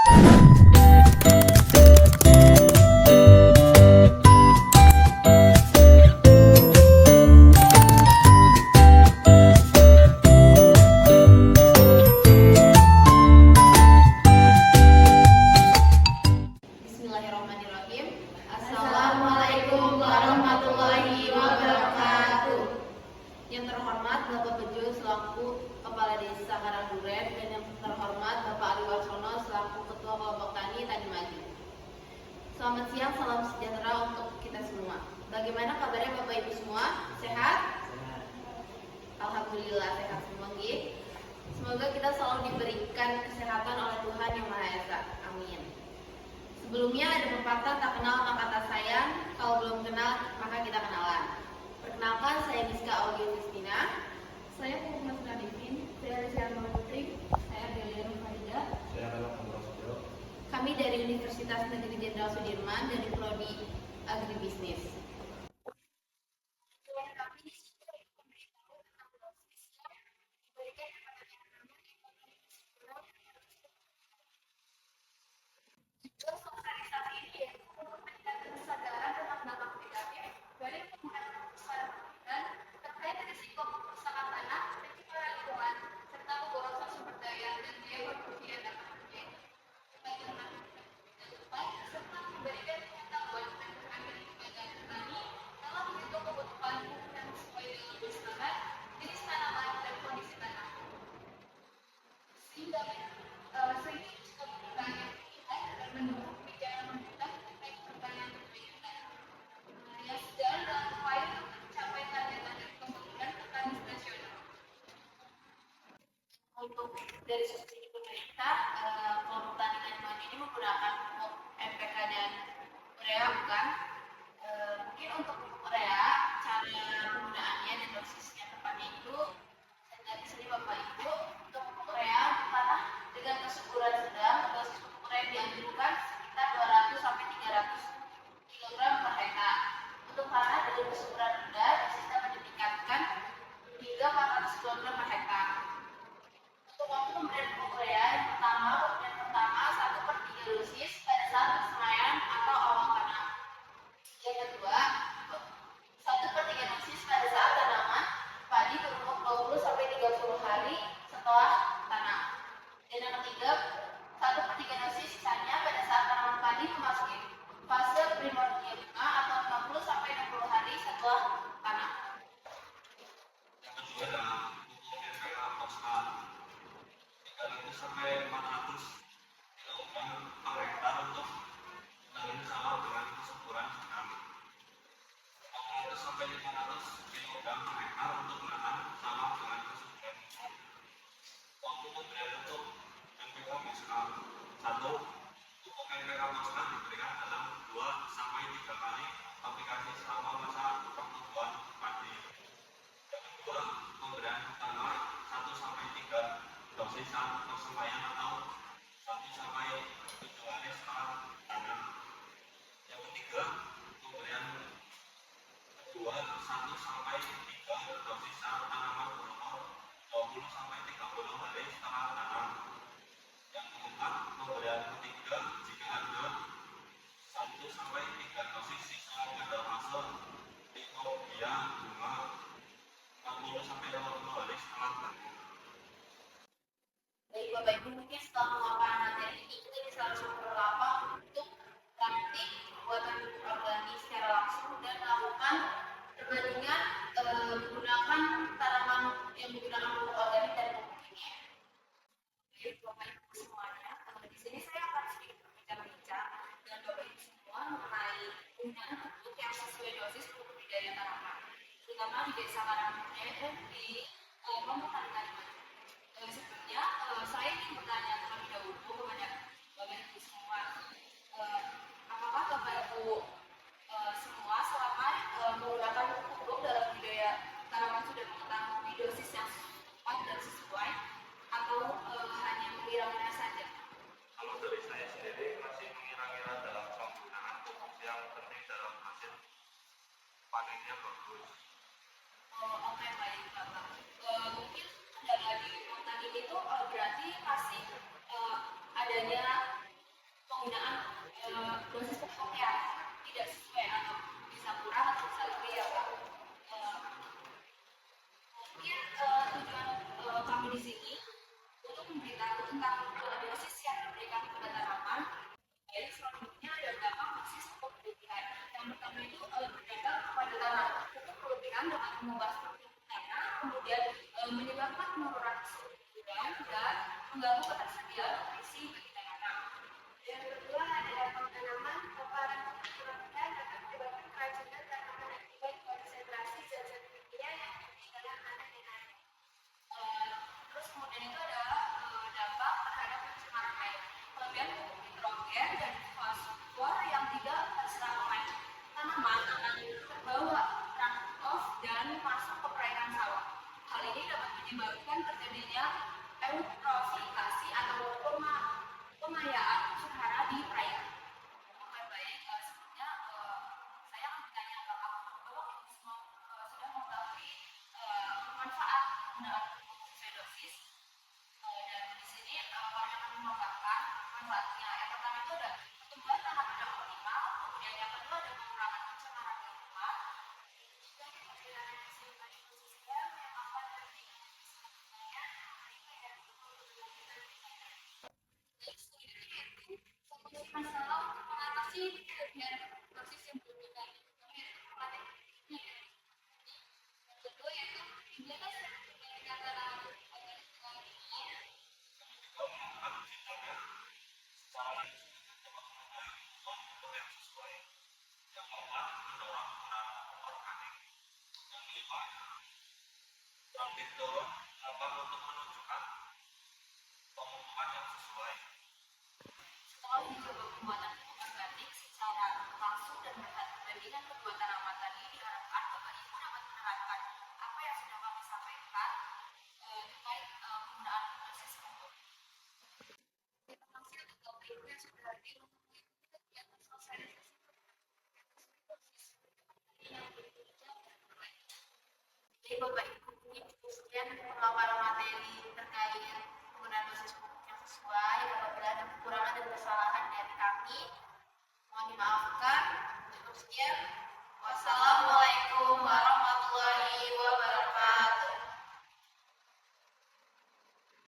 Bismillahirrahmanirrahim. Assalamualaikum warahmatullahi wabarakatuh. Yang terhormat Bapak Bejo selaku Kepala Desa Karangduren dan yang terhormat Bapak Ali Warsono selaku Ketua Kelompok Tani Maju. Selamat siang, salam sejahtera untuk kita semua. Bagaimana kabarnya Bapak Ibu semua? Sehat? Alhamdulillah sehat semua. Semoga kita selalu diberikan kesehatan oleh Tuhan Yang Maha Esa. Amin. Sebelumnya ada pepatah tak kenal maka tak sayang, kalau belum kenal maka kita kenalan. Perkenalkan, saya Miska Aulia Kristina. Saya Purna Sudadivin. Saya Rizal Putri. Saya Delia Farida. Saya adalah Prasetyo. Kami dari Universitas Negeri Jenderal Sudirman dari Prodi Agribisnis. Untuk dari subsidi pemerintah, kelompok tani maju ini menggunakan pupuk NPK dan urea bukan? Mungkin untuk urea, cara penggunaannya dan dosisnya tepatnya itu dari sini Bapak Ibu. Untuk pupuk urea tanah dengan kesuburan sedang, dosis pupuk urea dianjurkan sekitar 200 sampai 300 kg per hektar. Untuk tanah dengan kesuburan rendah, dosis dapat ditingkatkan hingga 400 kg per hektar. Waktu pemberian pupuk urea yang pertama 1/3 dosis pada saat persemaian atau awal tanam. Yang kedua 1/3 dosis pada saat tanaman padi berumur 20 sampai 30 hari setelah tanam. Dan yang ketiga 1/3 dosis sisanya pada saat tanaman padi memasuki fase primordial bunga atau 50 sampai 60 hari setelah tanam. Yang kedua adalah pupuk NPK Tosca 300 sampai 400 kg per hektar untuk tanaman sama dengan kesuburan sedang. 400 sampai 500 kg per hektar untuk lahan sama dengan kesuburan sedang. Waktu pemberian untuk NPK Tosca 1, pupuk NPK Tosca diberikan dalam 2 sampai 3 kali aplikasi selama masa pertumbuhan padi. Yang kedua, pemberian pertama 1 sampai 3 dosis saat persemaian atau 1 sampai 7 hari setelah tanam. Yang ketiga, pemberian kedua 1 sampai 3 dosis saat tanaman berumur 20 sampai 30 hari setelah tanam. Yang keempat, pemberian ketiga jika ada 1 sampai 3 dosis sisa pada fase primordial bunga 40 sampai 50 hari setelah tanam. Baik Bapak Ibu, mungkin setelah memapakan materi ini kita bisa langsung berlapang untuk praktik pembuatan pupuk organik secara langsung dan melakukan perbandingan menggunakan tanaman yang menggunakan pupuk organik dan pupuk kimia. Baik Bapak Ibu semuanya, di sini saya akan sedikit berbincang-bincang dengan Bapak Ibu semua mengenai penggunaan pupuk yang sesuai dosis pupuk budidaya tanaman, terutama di Desa Karangduren di kelompok tani maju. Sebelumnya saya ingin bertanya terlebih dahulu kepada Bapak Ibu semua, apakah Bapak Ibu semua selama menggunakan pupuk dalam budidaya tanaman sudah mengetahui dosis yang tepat dan sesuai atau hanya mengira-ngira saja? Kalau dari saya sendiri masih mengira-ngira dalam penggunaan pupuk yang penting dalam hasil panennya bagus. Oke, baik Bapak. Mungkin kendala di hutan ini tuh berarti masih adanya penggunaan dosis pupuknya tidak sesuai atau bisa kurang atau bisa lebih ya Pak. Eh, Mungkin tujuan kami di sini untuk memberitahu tentang dosis yang diberikan kepada tanaman. Jadi selanjutnya ada beberapa dosis pupuk berlebihan. Yang pertama itu berdampak kepada tanah. Pupuk berlebihan dapat mengubah struktur tanah, kemudian menyebabkan penurunan suhu dan mengganggu ketersediaan nutrisi bagi tanaman. Yang kedua ada dampak tanaman. Paparan pupuk berlebihan dapat menyebabkan keracunan tanaman akibat konsentrasi zat-zat kimia yang di dalam tanah dan air. Terus kemudian itu ada dampak terhadap pencemaran air. Kelebihan pupuk nitrogen dan fosfor yang tidak terserap oleh tanaman akan terbawa runoff dan masuk ke perairan sawah. Hal ini dapat menyebabkan terjadinya eutrofifikasi atau pemayaan unsur hara di perairan. Oke, baik. Sebelumnya saya akan bertanya apakah Bapak semua sudah mengetahui manfaat penggunaan pupuk sesuai dosis. Dan di sini kami akan memaparkan manfaatnya. Yang pertama itu ada pertumbuhan tanaman yang optimal, kemudian yang kedua ada pengurangan pencemaran lingkungan, dan kemudian ada keseimbangan ekosistem yang akan meningkatkan kesehatannya, dan solusi masalah untuk mengatasi kelebihan dosis yang berlebihan. Yang kedua yaitu implementasi dengan tanaman organik Kita menggunakan fiturnya secara langsung dapat mengenai kebutuhan pupuk yang sesuai. Yang keempat, mendorong penggunaan pupuk organik. Yang kelima, peran fitur dapat untuk menunjukkan pemupukan yang sesuai. setelah mencoba pembuatan pupuk organik secara langsung dan melihat perbandingan kedua tanaman tadi, diharapkan Bapak Ibu dapat menerapkan apa yang sudah kami sampaikan terkait penggunaan dosis pupuk. Terima kasih untuk Bapak Ibu yang sudah hadir untuk mengikuti kegiatan sosialisasi yang berbicara. Jadi Bapak Ibu mungkin sekian pemaparan materi terkait penggunaan dosis pupuk yang sesuai. Apabila ada kekurangan dan kesalahan dari kami, mohon dimaafkan. Cukup sekian. Wassalamualaikum.